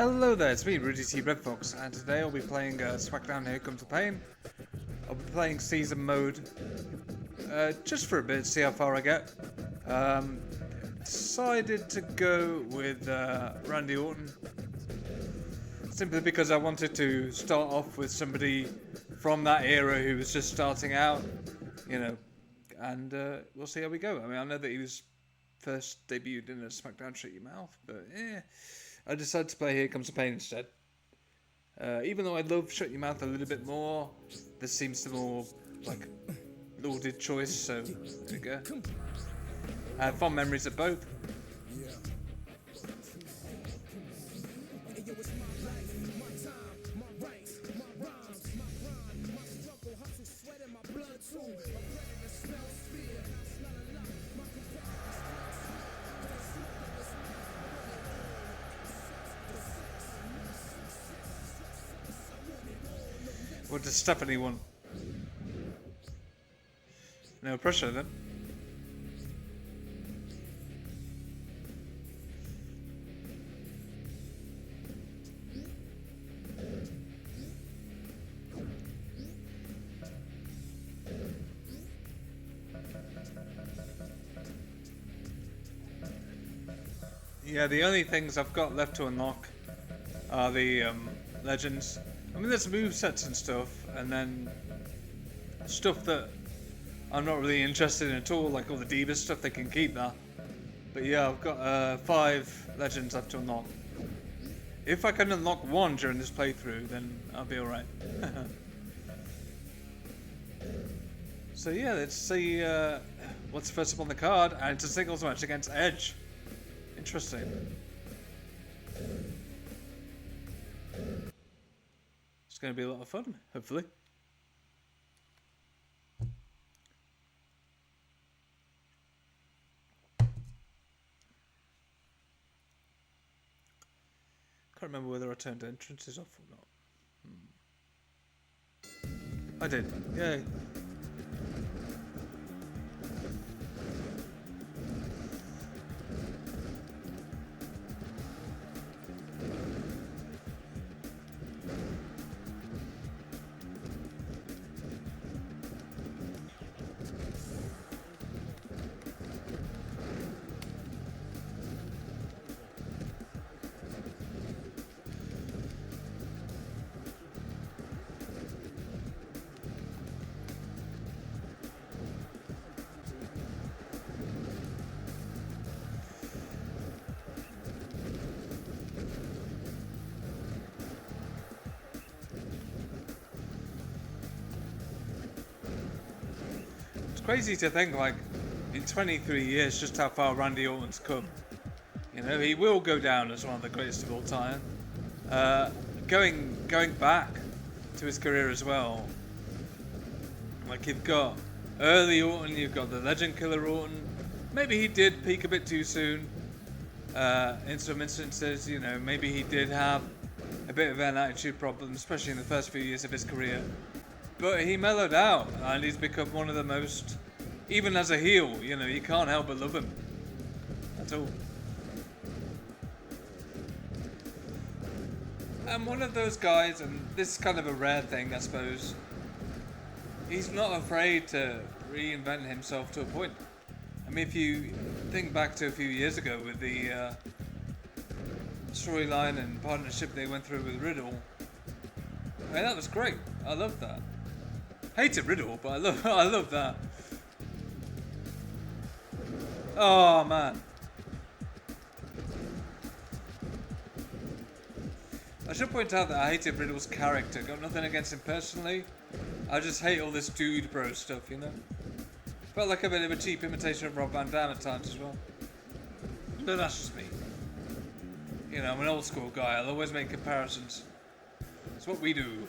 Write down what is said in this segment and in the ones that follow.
Hello there, it's me, Rudy T. Red Fox, and today I'll be playing Smackdown Here Comes the Pain. I'll be playing season mode just for a bit, see how far I get. Decided to go with Randy Orton, simply because I wanted to start off with somebody from that era who was just starting out, you know, and we'll see how we go. I mean, I know that he was first debuted in a Smackdown Shut Your Mouth, but I decided to play Here Comes the Pain instead. Even though I love Shut Your Mouth a little bit more, this seems the more, like, lauded choice, so there we go. I have fond memories of both. What does Stephanie want? No pressure then. Yeah, the only things I've got left to unlock are the legends. I mean, there's movesets and stuff, and then stuff that I'm not really interested in at all, like all the Divas stuff, they can keep that. But yeah, I've got 5 legends left to unlock. If I can unlock one during this playthrough, then I'll be alright. So yeah, let's see what's first up on the card, and it's a singles match against Edge. Interesting. It's going to be a lot of fun, hopefully. Can't remember whether I turned entrances off or not. I did. Yay. Crazy to think, like, in 23 years, just how far Randy Orton's come. You know, he will go down as one of the greatest of all time. Going back to his career as well, like, you've got early Orton, you've got the Legend Killer Orton. Maybe he did peak a bit too soon. In some instances, you know, maybe he did have a bit of an attitude problem, especially in the first few years of his career. But he mellowed out, and he's become one of the most, even as a heel, you know, you can't help but love him. At all. And one of those guys, and this is kind of a rare thing, I suppose, he's not afraid to reinvent himself to a point. I mean, if you think back to a few years ago with the storyline and partnership they went through with Riddle, I mean, that was great. I loved that. Hated Riddle, but I love that. Oh man. I should point out that I hated Riddle's character. Got nothing against him personally. I just hate all this dude bro stuff, you know. Felt like a bit of a cheap imitation of Rob Van Dam at times as well. But that's just me. You know, I'm an old school guy. I'll always make comparisons. It's what we do.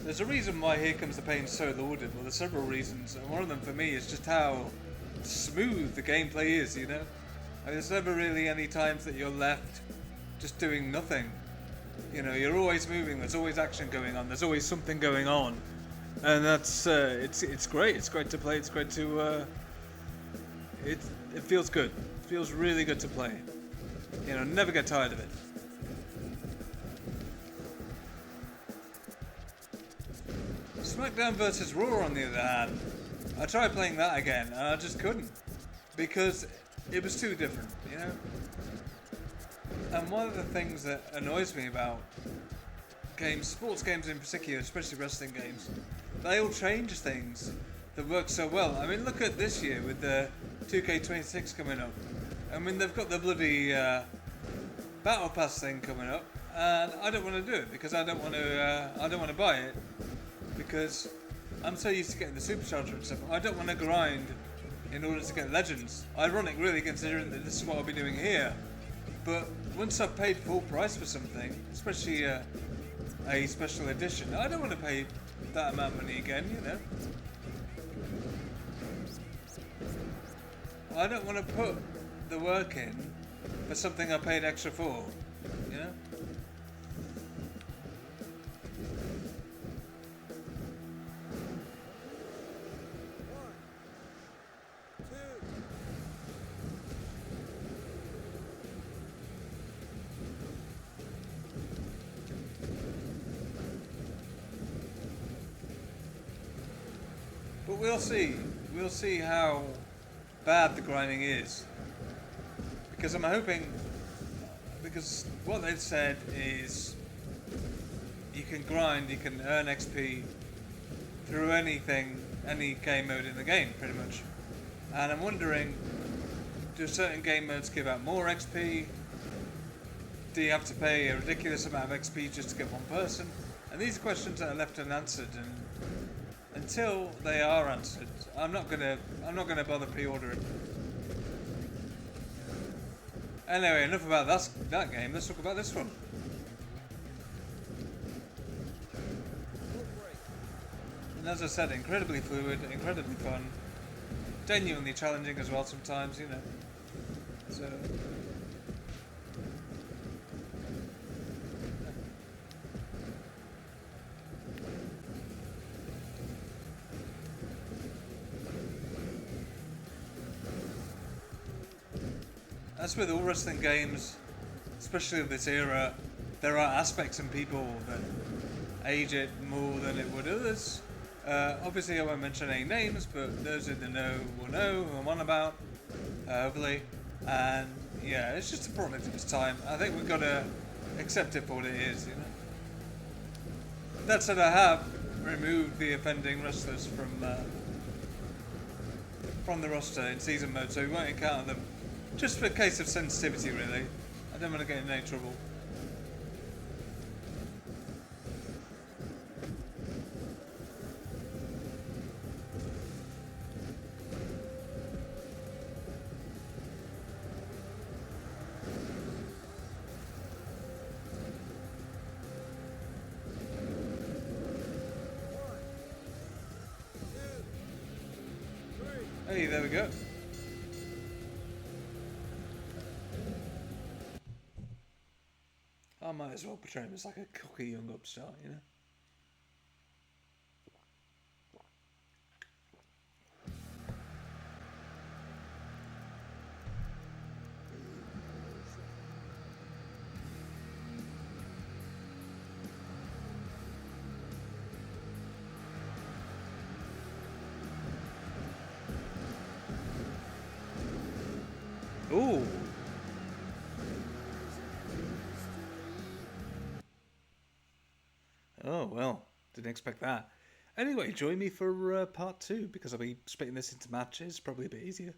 there's a reason why Here Comes the Pain's so lauded. Well, there's several reasons, and one of them for me is just how smooth the gameplay is, you know? I mean, there's never really any times that you're left just doing nothing. You know, you're always moving, there's always action going on, there's always something going on. And that's, it's great. It's great to play, it's great to, it feels good. It feels really good to play. You know, never get tired of it. Smackdown versus Raw, on the other hand, I tried playing that again, and I just couldn't. Because it was too different, you know? And one of the things that annoys me about games, sports games in particular, especially wrestling games, they all change things that work so well. I mean, look at this year with the 2K26 coming up. I mean, they've got the bloody Battle Pass thing coming up, and I don't want to do it because I don't want to buy it because I'm so used to getting the supercharger and stuff. I don't want to grind in order to get legends. Ironic, really, considering that this is what I'll be doing here. But once I've paid full price for something, especially a special edition, I don't want to pay that amount of money again, you know. I don't want to put the work in for something I paid extra for, you know. But we'll see. We'll see how bad the grinding is. Because I'm hoping... Because what they've said is... You can grind, you can earn XP through anything, any game mode in the game, pretty much. And I'm wondering, do certain game modes give out more XP? Do you have to pay a ridiculous amount of XP just to get one person? And these are questions that are left unanswered, and until they are answered, I'm not gonna bother pre-ordering. Anyway, enough about that game. Let's talk about this one. And as I said, incredibly fluid, incredibly fun, genuinely challenging as well sometimes, you know. So. As with all wrestling games, especially of this era, there are aspects and people that age it more than it would others. Obviously I won't mention any names, but those in the know will know who I'm on about, hopefully. And yeah, it's just a product of its time. I think we've got to accept it for what it is, you know. That said, I have removed the offending wrestlers from the roster in season mode, so we won't encounter them. Just for a case of sensitivity, really. I don't want to get in any trouble. Hey, there we go. I might as well portray him as like a cocky young upstart, you know? Ooh! Oh, well, didn't expect that. Anyway, join me for part 2, because I'll be splitting this into matches, probably a bit easier.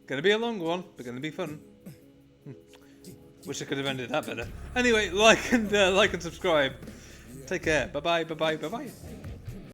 Gonna be a long one, but gonna be fun. Wish I could have ended that better. Anyway, like and subscribe. Take care. Bye-bye, bye-bye, bye-bye.